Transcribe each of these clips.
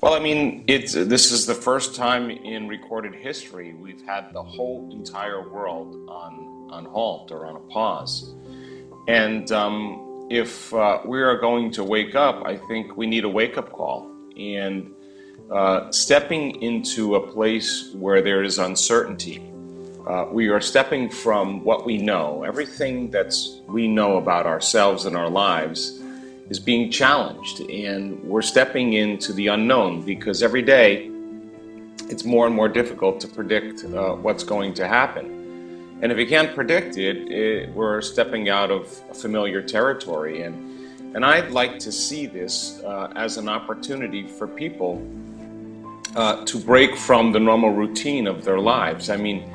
Well, I mean, this is the first time in recorded history we've had the whole entire world on halt or on a pause. And if we are going to wake up, I think we need a wake-up call. And stepping into a place where there is uncertainty, we are stepping from what we know. Everything we know about ourselves and our lives is being challenged, and we're stepping into the unknown because every day it's more and more difficult to predict what's going to happen. And if you can't predict it, we're stepping out of familiar territory. And I'd like to see this as an opportunity for people to break from the normal routine of their lives. I mean,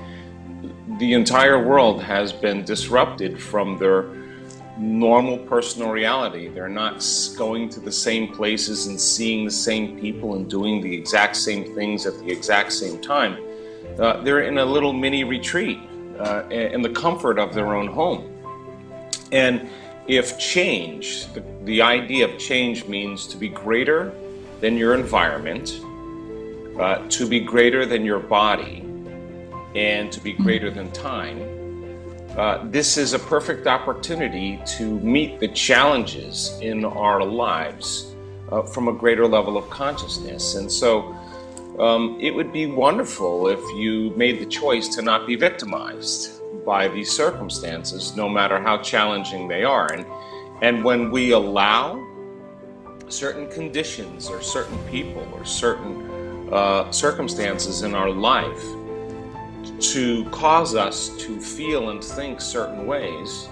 the entire world has been disrupted from their normal personal reality. They're not going to the same places and seeing the same people and doing the exact same things at the exact same time. They're in a little mini retreat in the comfort of their own home. And if change, the idea of change means to be greater than your environment, to be greater than your body, and to be greater than time, this is a perfect opportunity to meet the challenges in our lives from a greater level of consciousness. And so it would be wonderful if you made the choice to not be victimized by these circumstances, no matter how challenging they are. And when we allow certain conditions or certain people or certain circumstances in our life to cause us to feel and think certain ways,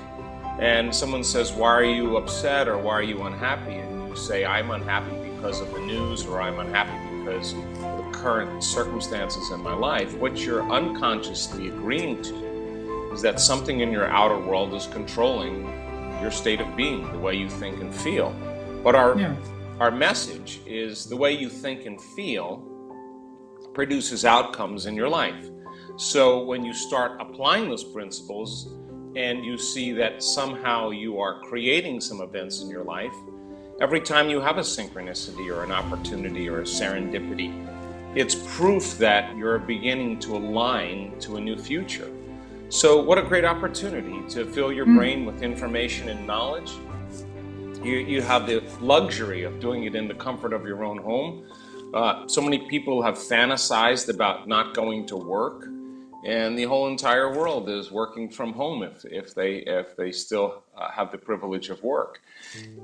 and someone says, why are you upset or why are you unhappy? And you say, I'm unhappy because of the news, or I'm unhappy because of the current circumstances in my life. What you're unconsciously agreeing to is that something in your outer world is controlling your state of being, the way you think and feel. But our message is the way you think and feel produces outcomes in your life. So when you start applying those principles and you see that somehow you are creating some events in your life, every time you have a synchronicity or an opportunity or a serendipity, it's proof that you're beginning to align to a new future. So what a great opportunity to fill your brain with information and knowledge. You have the luxury of doing it in the comfort of your own home. So many people have fantasized about not going to work, and the whole entire world is working from home if they still have the privilege of work.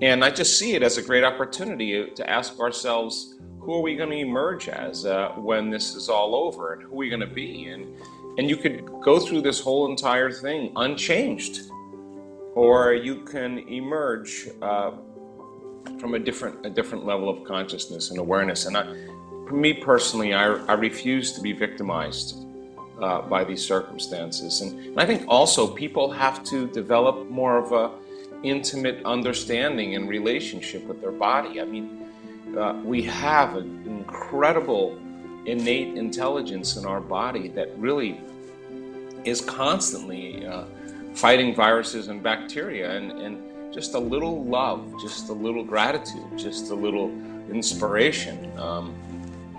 And I just see it as a great opportunity to ask ourselves, who are we going to emerge as when this is all over, and who are we going to be? And you could go through this whole entire thing unchanged, or you can emerge from a different level of consciousness and awareness. And for me personally, I refuse to be victimized by these circumstances. And I think also people have to develop more of a intimate understanding and relationship with their body. I mean, we have an incredible innate intelligence in our body that really is constantly fighting viruses and bacteria, and just a little love, just a little gratitude, just a little inspiration.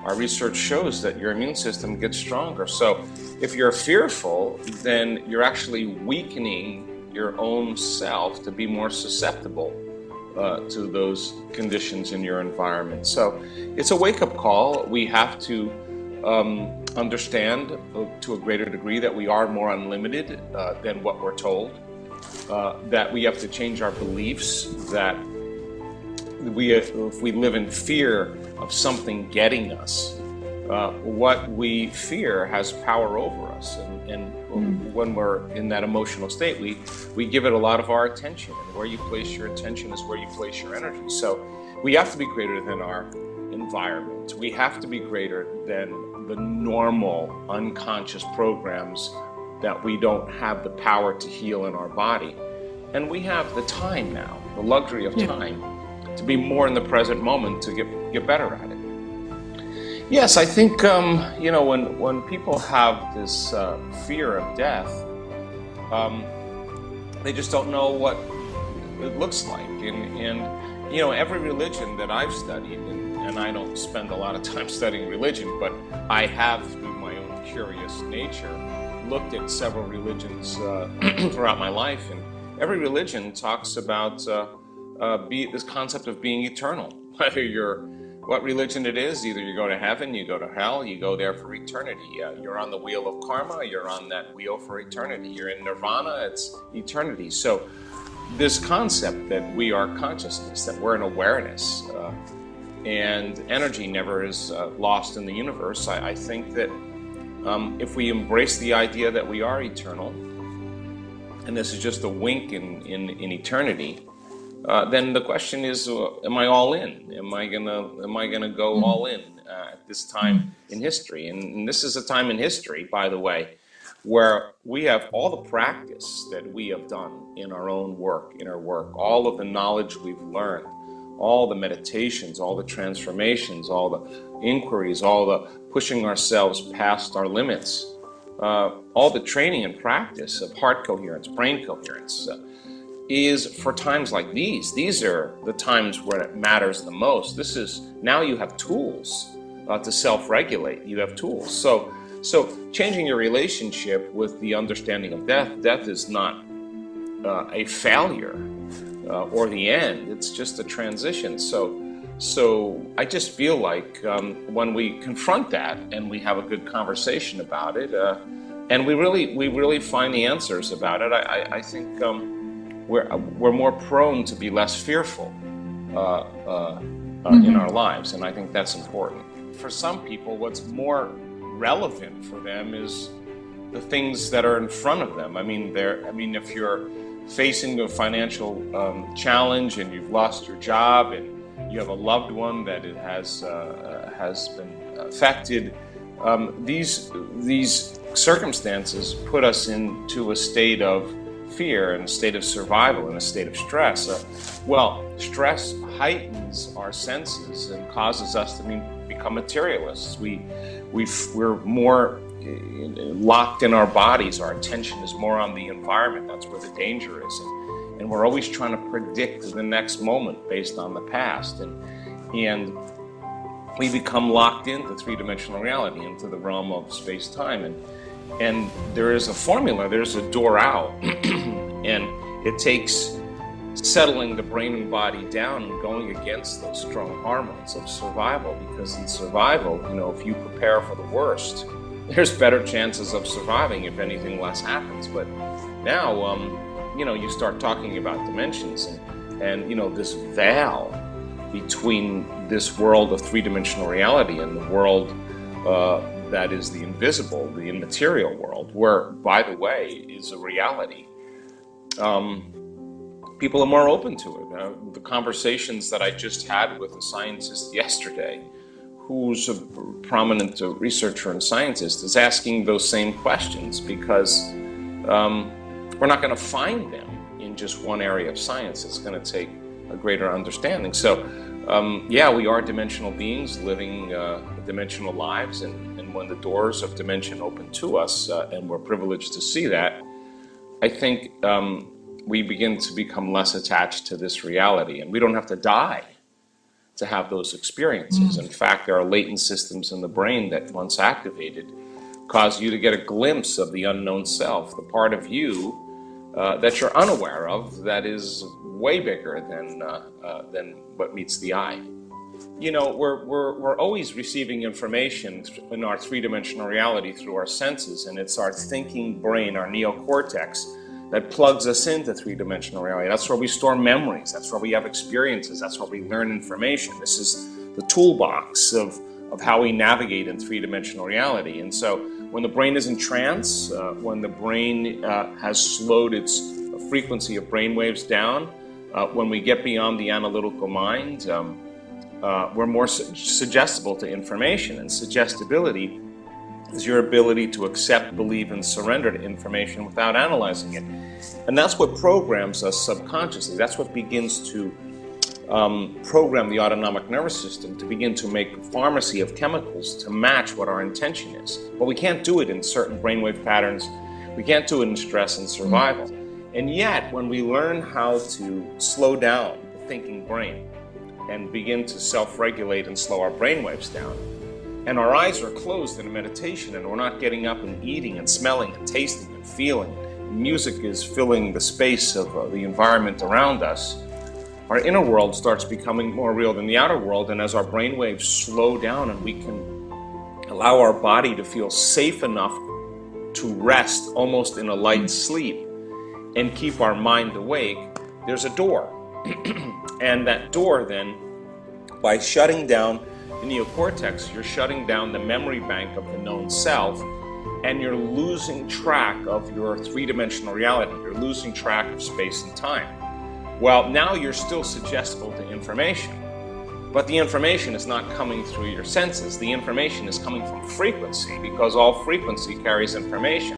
Our research shows that your immune system gets stronger. So if you're fearful, then you're actually weakening your own self to be more susceptible to those conditions in your environment. So it's a wake-up call. We have to understand to a greater degree that we are more unlimited than what we're told, that we have to change our beliefs, that if we live in fear of something getting us, what we fear has power over us. And when we're in that emotional state, we give it a lot of our attention. And where you place your attention is where you place your energy. So we have to be greater than our environment. We have to be greater than the normal unconscious programs that we don't have the power to heal in our body. And we have the time now, the luxury of time, to be more in the present moment, to get better at it. Yes, I think when people have this fear of death, they just don't know what it looks like. And every religion that I've studied, and and I don't spend a lot of time studying religion, but I have, through my own curious nature, looked at several religions throughout my life, and every religion talks about this concept of being eternal. Whether you're what religion it is, either you go to heaven, you go to hell, you go there for eternity. You're on the wheel of karma, you're on that wheel for eternity. You're in nirvana, it's eternity. So this concept that we are consciousness, that we're an awareness, and energy never is lost in the universe. I think that if we embrace the idea that we are eternal, and this is just a wink in eternity, then the question is, am I all in? Am I gonna go all in at this time in history? And this is a time in history, by the way, where we have all the practice that we have done in our own work, all of the knowledge we've learned, all the meditations, all the transformations, all the inquiries, all the pushing ourselves past our limits, all the training and practice of heart coherence, brain coherence, is for times like these. These are the times where it matters the most. This is, now you have tools to self-regulate. You have tools. So changing your relationship with the understanding of death. Death is not a failure or the end. It's just a transition. So I just feel like when we confront that and we have a good conversation about it, and we really find the answers about it, I think we're more prone to be less fearful in our lives, and I think that's important. For some people, what's more relevant for them is the things that are in front of them. I mean, if you're facing a financial challenge and you've lost your job and you have a loved one that it has been affected, these circumstances put us into a state of fear and a state of survival and a state of stress. Stress heightens our senses and causes us to become materialists. We're more locked in our bodies. Our attention is more on the environment. That's where the danger is. And we're always trying to predict the next moment based on the past. And we become locked into three-dimensional reality, into the realm of space-time. And there is a formula, there's a door out. And it takes settling the brain and body down and going against those strong hormones of survival. Because in survival, if you prepare for the worst, there's better chances of surviving if anything less happens. But now, you start talking about dimensions and this veil between this world of three-dimensional reality and the world that is the invisible, the immaterial world, where, by the way, is a reality. People are more open to it. The conversations that I just had with a scientist yesterday, who's a prominent researcher and scientist, is asking those same questions because we're not going to find them in just one area of science. It's going to take a greater understanding. So, we are dimensional beings living dimensional lives, and when the doors of dimension open to us, and we're privileged to see that, I think we begin to become less attached to this reality, and we don't have to die to have those experiences. In fact, there are latent systems in the brain that, once activated, cause you to get a glimpse of the unknown self, the part of you that you're unaware of, that is way bigger than what meets the eye. We're always receiving information in our three-dimensional reality through our senses, and it's our thinking brain, our neocortex, that plugs us into three-dimensional reality. That's where we store memories. That's where we have experiences. That's where we learn information. This is the toolbox of how we navigate in three-dimensional reality. And so when the brain is in trance, when the brain has slowed its frequency of brain waves down, when we get beyond the analytical mind, we're more suggestible to information. And suggestibility is your ability to accept, believe, and surrender to information without analyzing it. And that's what programs us subconsciously. That's what begins to program the autonomic nervous system to begin to make a pharmacy of chemicals to match what our intention is. But we can't do it in certain brainwave patterns. We can't do it in stress and survival. And yet, when we learn how to slow down the thinking brain and begin to self-regulate and slow our brainwaves down. And our eyes are closed in a meditation, and we're not getting up and eating and smelling and tasting and feeling. Music is filling the space of the environment around us. Our inner world starts becoming more real than the outer world, and as our brainwaves slow down and we can allow our body to feel safe enough to rest almost in a light sleep and keep our mind awake, there's a door. And that door then, by shutting down the neocortex, you're shutting down the memory bank of the known self, and you're losing track of your three-dimensional reality. You're losing track of space and time. Well, now you're still suggestible to information, but the information is not coming through your senses. The information is coming from frequency, because all frequency carries information.